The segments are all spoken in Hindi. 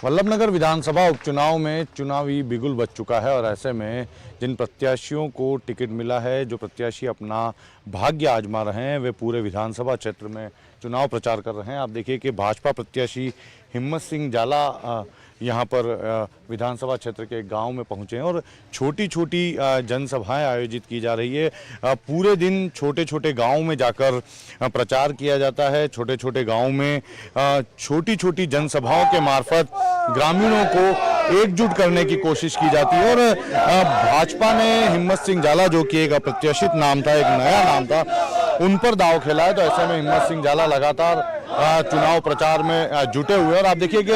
वल्लभनगर विधानसभा उपचुनाव में चुनावी बिगुल बज चुका है और ऐसे में जिन प्रत्याशियों को टिकट मिला है, जो प्रत्याशी अपना भाग्य आजमा रहे हैं, वे पूरे विधानसभा क्षेत्र में चुनाव प्रचार कर रहे हैं। आप देखिए कि भाजपा प्रत्याशी हिम्मत सिंह जाला यहाँ पर विधानसभा क्षेत्र के गांव में पहुंचे हैं और छोटी छोटी जनसभाएं आयोजित की जा रही है। पूरे दिन छोटे छोटे गांव में जाकर प्रचार किया जाता है। छोटे छोटे गांव में छोटी छोटी जनसभाओं के मार्फत ग्रामीणों को एकजुट करने की कोशिश की जाती है और भाजपा ने हिम्मत सिंह जाला, जो कि एक अप्रत्याशित नाम था, एक नया नाम था, उन पर दांव खेला है। तो ऐसे में हिम्मत सिंह जाला लगातार चुनाव प्रचार में जुटे हुए और आप देखिए कि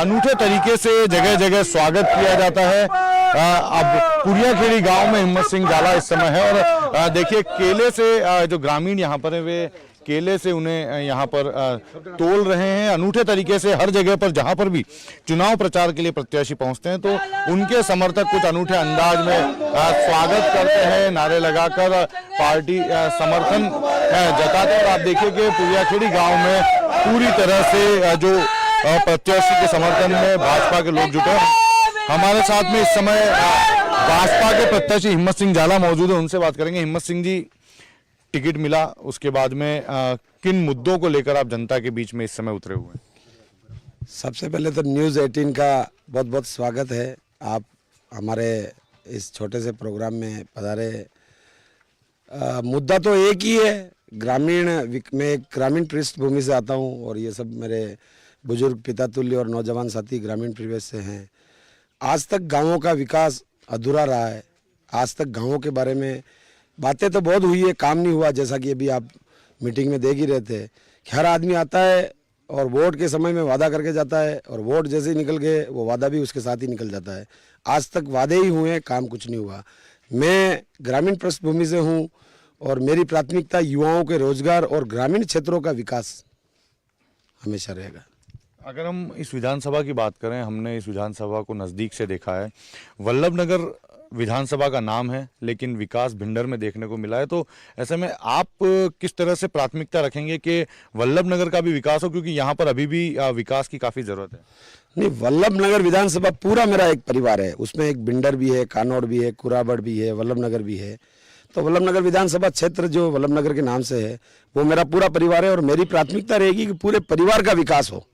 अनूठे तरीके से जगह जगह स्वागत किया जाता है। अब कुरियाखेड़ी गांव में हिम्मत सिंह जाला इस समय है और देखिए केले से जो ग्रामीण यहाँ पर है, वे केले से उन्हें यहाँ पर तोल रहे हैं। अनूठे तरीके से हर जगह पर जहाँ पर भी चुनाव प्रचार के लिए प्रत्याशी पहुँचते हैं तो उनके समर्थक कुछ अनूठे अंदाज में स्वागत करते हैं, नारे लगाकर पार्टी समर्थन जताते हैं। और आप देखिए कि कुरियाखेड़ी गांव में पूरी तरह से जो प्रत्याशी के समर्थन में भाजपा के लोग जुटे हैं। हमारे साथ में इस समय भाजपा के प्रत्याशी हिम्मत सिंह जाला मौजूद है, उनसे बात करेंगे। हिम्मत सिंह जी, टिकट मिला, उसके बाद में किन मुद्दों को लेकर आप जनता के बीच में इस समय उतरे हुए हैं? सबसे पहले तो न्यूज़ 18 का बहुत बहुत स्वागत है। आप हमारे इस छोटे से प्रोग्राम में पधारे। मुद्दा तो एक ही है। मैं एक ग्रामीण पृष्ठभूमि से आता हूं और ये सब मेरे बुजुर्ग पिता तुल्य और नौजवान साथी ग्रामीण परिवेश से हैं। आज तक गांवों का विकास अधूरा रहा है। आज तक गांवों के बारे में बातें तो बहुत हुई है, काम नहीं हुआ। जैसा कि अभी आप मीटिंग में देख ही रहे थे कि हर आदमी आता है और वोट के समय में वादा करके जाता है और वोट जैसे ही निकल गए वो वादा भी उसके साथ ही निकल जाता है। आज तक वादे ही हुए, काम कुछ नहीं हुआ। मैं ग्रामीण पृष्ठभूमि से हूँ और मेरी प्राथमिकता युवाओं के रोजगार और ग्रामीण क्षेत्रों का विकास हमेशा रहेगा। अगर हम इस विधानसभा की बात करें, हमने इस विधानसभा को नज़दीक से देखा है। वल्लभनगर विधानसभा का नाम है, लेकिन विकास भिंडर में देखने को मिला है। तो ऐसे में आप किस तरह से प्राथमिकता रखेंगे कि वल्लभनगर का भी विकास हो, क्योंकि यहाँ पर अभी भी विकास की काफ़ी ज़रूरत है? नहीं, वल्लभनगर विधानसभा पूरा मेरा एक परिवार है। उसमें एक भिंडर भी है, कानौड़ भी है, कुराबड़ भी है, वल्लभनगर भी है। तो वल्लभनगर विधानसभा क्षेत्र जो वल्लभनगर के नाम से है वो मेरा पूरा परिवार है और मेरी प्राथमिकता रहेगी कि पूरे परिवार का विकास हो।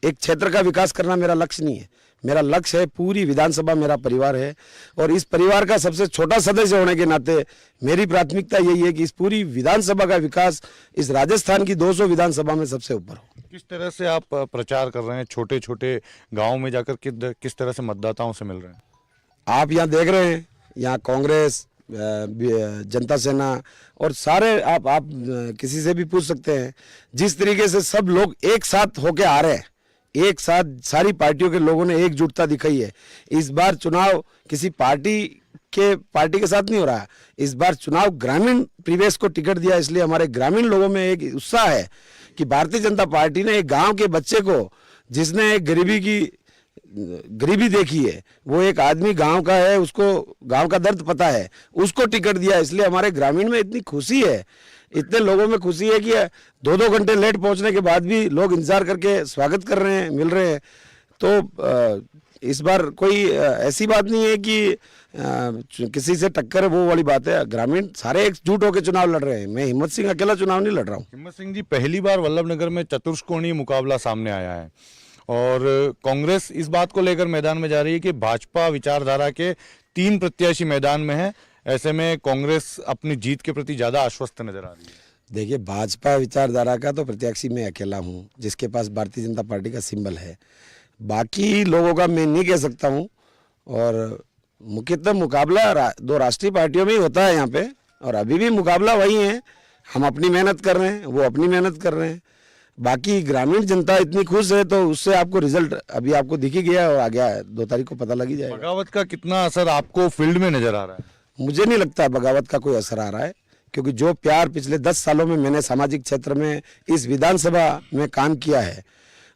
एक क्षेत्र का विकास करना मेरा लक्ष्य नहीं है। मेरा लक्ष्य है पूरी विधानसभा मेरा परिवार है और इस परिवार का सबसे छोटा सदस्य होने के नाते मेरी प्राथमिकता यही है कि इस पूरी विधानसभा का विकास इस राजस्थान की 200 विधानसभा में सबसे ऊपर हो। किस तरह से आप प्रचार कर रहे हैं? छोटे छोटे गाँव में जाकर किस तरह से मतदाताओं से मिल रहे हैं? आप यहाँ देख रहे हैं, यहाँ कांग्रेस, जनता सेना और सारे आप किसी से भी पूछ सकते हैं। जिस तरीके से सब लोग एक साथ होके आ रहे हैं, एक साथ सारी पार्टियों के लोगों ने एकजुटता दिखाई है। इस बार चुनाव किसी पार्टी के साथ नहीं हो रहा है। इस बार चुनाव ग्रामीण परिवेश को टिकट दिया, इसलिए हमारे ग्रामीण लोगों में एक उत्साह है कि भारतीय जनता पार्टी ने एक गांव के बच्चे को, जिसने एक गरीबी देखी है, वो एक आदमी गांव का है, उसको गांव का दर्द पता है, उसको टिकट दिया। इसलिए हमारे ग्रामीण में इतनी खुशी है, इतने लोगों में खुशी है कि 2-2 घंटे लेट पहुंचने के बाद भी लोग इंतजार करके स्वागत कर रहे हैं, मिल रहे हैं। तो इस बार कोई ऐसी बात नहीं है कि किसी से टक्कर है, वो वाली बात है। ग्रामीण सारे एकजुट होकर चुनाव लड़ रहे हैं। मैं हिम्मत सिंह अकेला चुनाव नहीं लड़ रहा हूँ। हिम्मत सिंह जी, पहली बार वल्लभनगर में चतुष्कोणीय मुकाबला सामने आया है और कांग्रेस इस बात को लेकर मैदान में जा रही है कि भाजपा विचारधारा के 3 प्रत्याशी मैदान में हैं। ऐसे में कांग्रेस अपनी जीत के प्रति ज्यादा आश्वस्त नजर आ रही है। देखिए, भाजपा विचारधारा का तो प्रत्याशी मैं अकेला हूं, जिसके पास भारतीय जनता पार्टी का सिंबल है। बाकी लोगों का मैं नहीं कह सकता हूं और मुख्यतः मुकाबला 2 राष्ट्रीय पार्टियों में ही होता है यहाँ पे और अभी भी मुकाबला वही है। हम अपनी मेहनत कर रहे हैं, वो अपनी मेहनत कर रहे हैं। बाकी ग्रामीण जनता इतनी खुश है तो उससे आपको रिजल्ट अभी आपको दिख ही गया और आ गया है। 2 तारीख को पता लग ही जाएगा। बगावत का कितना असर आपको फील्ड में नजर आ रहा है? मुझे नहीं लगता बगावत का कोई असर आ रहा है, क्योंकि जो प्यार पिछले 10 सालों में मैंने सामाजिक क्षेत्र में इस विधानसभा में काम किया है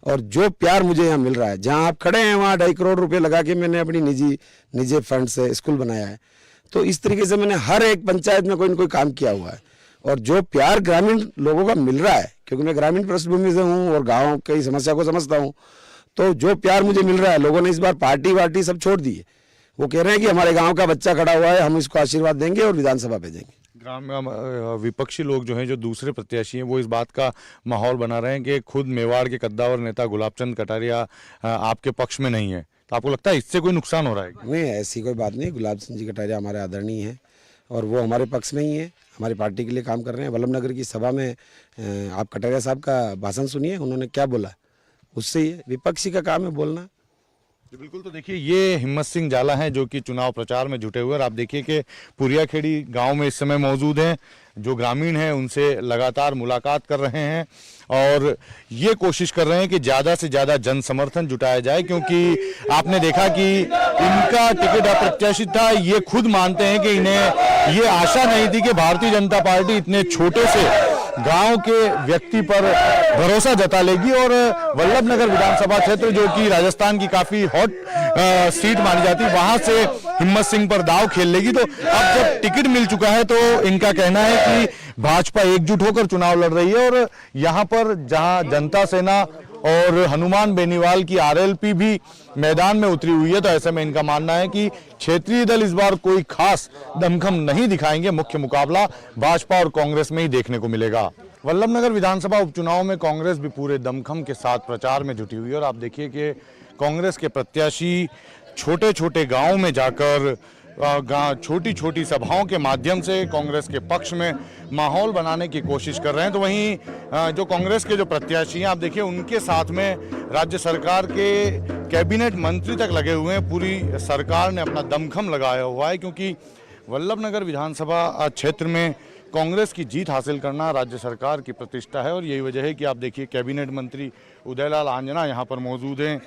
और जो प्यार मुझे यहाँ मिल रहा है, जहाँ आप खड़े हैं वहाँ 2.5 करोड़ रुपए लगा के मैंने अपनी निजी फंड से स्कूल बनाया है। तो इस तरीके से मैंने हर एक पंचायत में कोई न कोई काम किया हुआ है और जो प्यार ग्रामीण लोगों का मिल रहा है, क्योंकि मैं ग्रामीण पृष्ठभूमि से हूँ और गाँव की समस्या को समझता हूँ, तो जो प्यार मुझे मिल रहा है, लोगों ने इस बार पार्टी वार्टी सब छोड़ दी है। वो कह रहे हैं कि हमारे गांव का बच्चा खड़ा हुआ है, हम इसको आशीर्वाद देंगे और विधानसभा भेजेंगे। विपक्षी लोग जो हैं, जो दूसरे प्रत्याशी हैं, वो इस बात का माहौल बना रहे हैं कि खुद मेवाड़ के कद्दावर नेता गुलाबचंद कटारिया आपके पक्ष में नहीं है। तो आपको लगता है इससे कोई नुकसान हो रहा है? नहीं, ऐसी कोई बात नहीं। गुलाब सिंह जी कटारिया हमारे आदरणीय हैं और वो हमारे पक्ष में ही है, हमारी पार्टी के लिए काम कर रहे हैं। वल्लभनगर की सभा में आप कटारिया साहब का भाषण सुनिए, उन्होंने क्या बोला, उससे ही है। विपक्षी का काम है बोलना। जी बिल्कुल। तो देखिए, ये हिम्मत सिंह जाला हैं जो कि चुनाव प्रचार में जुटे हुए, और आप देखिए कि पुरियाखेड़ी गांव में इस समय मौजूद हैं। जो ग्रामीण हैं उनसे लगातार मुलाकात कर रहे हैं और ये कोशिश कर रहे हैं कि ज़्यादा से ज़्यादा जन समर्थन जुटाया जाए, क्योंकि आपने देखा कि इनका टिकट अप्रत्याशित था। ये खुद मानते हैं कि इन्हें ये आशा नहीं थी कि भारतीय जनता पार्टी इतने छोटे से गांव के व्यक्ति पर भरोसा जता लेगी और वल्लभनगर विधानसभा क्षेत्र, जो कि राजस्थान की काफी हॉट सीट मानी जाती है, वहां से हिम्मत सिंह पर दांव खेल लेगी। तो अब जब टिकट मिल चुका है तो इनका कहना है कि भाजपा एकजुट होकर चुनाव लड़ रही है और यहां पर जहां जनता सेना और हनुमान बेनीवाल की आरएलपी भी मैदान में उतरी हुई है, तो ऐसे में इनका मानना है कि क्षेत्रीय दल इस बार कोई खास दमखम नहीं दिखाएंगे। मुख्य मुकाबला भाजपा और कांग्रेस में ही देखने को मिलेगा। वल्लभनगर विधानसभा उपचुनाव में कांग्रेस भी पूरे दमखम के साथ प्रचार में जुटी हुई है और आप देखिए कि कांग्रेस के प्रत्याशी छोटे छोटे गाँव में जाकर छोटी छोटी सभाओं के माध्यम से कांग्रेस के पक्ष में माहौल बनाने की कोशिश कर रहे हैं। तो वहीं जो कांग्रेस के जो प्रत्याशी हैं, आप देखिए उनके साथ में राज्य सरकार के कैबिनेट मंत्री तक लगे हुए हैं। पूरी सरकार ने अपना दमखम लगाया हुआ है, क्योंकि वल्लभनगर विधानसभा क्षेत्र में कांग्रेस की जीत हासिल करना राज्य सरकार की प्रतिष्ठा है और यही वजह है कि आप देखिए कैबिनेट मंत्री उदयलाल आंजना यहाँ पर मौजूद हैं।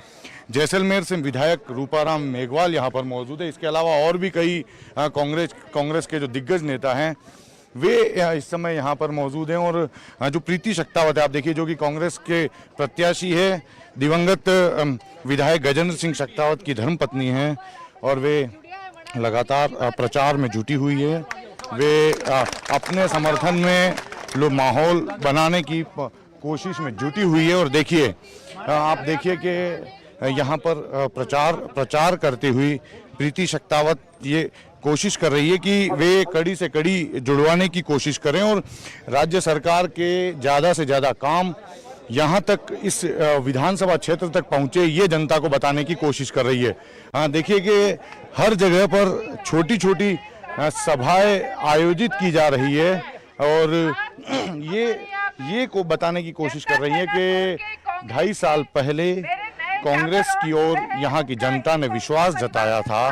जैसलमेर से विधायक रूपाराम मेघवाल यहाँ पर मौजूद है। इसके अलावा और भी कई कांग्रेस के जो दिग्गज नेता हैं वे इस समय यहाँ पर मौजूद हैं। और जो प्रीति शक्तावत है, आप देखिए, जो कि कांग्रेस के प्रत्याशी है, दिवंगत विधायक गजेंद्र सिंह शक्तावत की धर्मपत्नी हैं और वे लगातार प्रचार में जुटी हुई है। वे अपने समर्थन में लोग माहौल बनाने की कोशिश में जुटी हुई है। और देखिए, आप देखिए कि यहाँ पर प्रचार करते हुई प्रीति शक्तावत ये कोशिश कर रही है कि वे कड़ी से कड़ी जुड़वाने की कोशिश करें और राज्य सरकार के ज़्यादा से ज़्यादा काम यहाँ तक इस विधानसभा क्षेत्र तक पहुँचे, ये जनता को बताने की कोशिश कर रही है। देखिए कि हर जगह पर छोटी छोटी सभाएं आयोजित की जा रही है और ये को बताने की कोशिश कर रही है कि 2.5 साल पहले कांग्रेस की ओर यहाँ की जनता ने विश्वास जताया था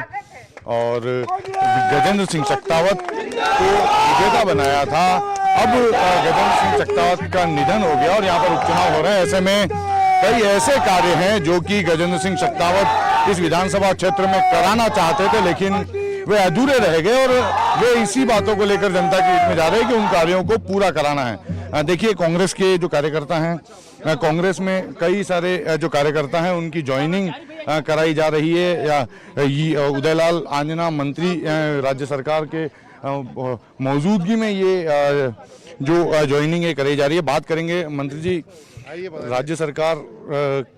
और गजेंद्र सिंह शक्तावत को विजेता बनाया था। अब गजेंद्र सिंह शक्तावत का निधन हो गया और यहाँ पर उपचुनाव हो रहे हैं। ऐसे में कई ऐसे कार्य हैं जो कि गजेंद्र सिंह शक्तावत इस विधानसभा क्षेत्र में कराना चाहते थे, लेकिन वे अधूरे रह गए और वे इसी बातों को लेकर जनता के हित में जा रहे हैं कि उन कार्यों को पूरा कराना है। देखिए, कांग्रेस के जो कार्यकर्ता हैं, कांग्रेस में कई सारे जो कार्यकर्ता हैं उनकी ज्वाइनिंग कराई जा रही है। या उदयलाल आंजना मंत्री राज्य सरकार के मौजूदगी में ये जो ज्वाइनिंग है कराई जा रही है। बात करेंगे मंत्री जी, राज्य सरकार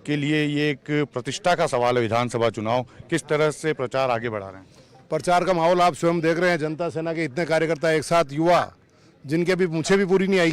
के लिए ये एक प्रतिष्ठा का सवाल है विधानसभा चुनाव, किस तरह से प्रचार आगे बढ़ा रहे हैं? प्रचार का माहौल आप स्वयं देख रहे हैं। जनता सेना के इतने कार्यकर्ता एक साथ, युवा, जिनके भी मुझे भी पूरी नहीं आई।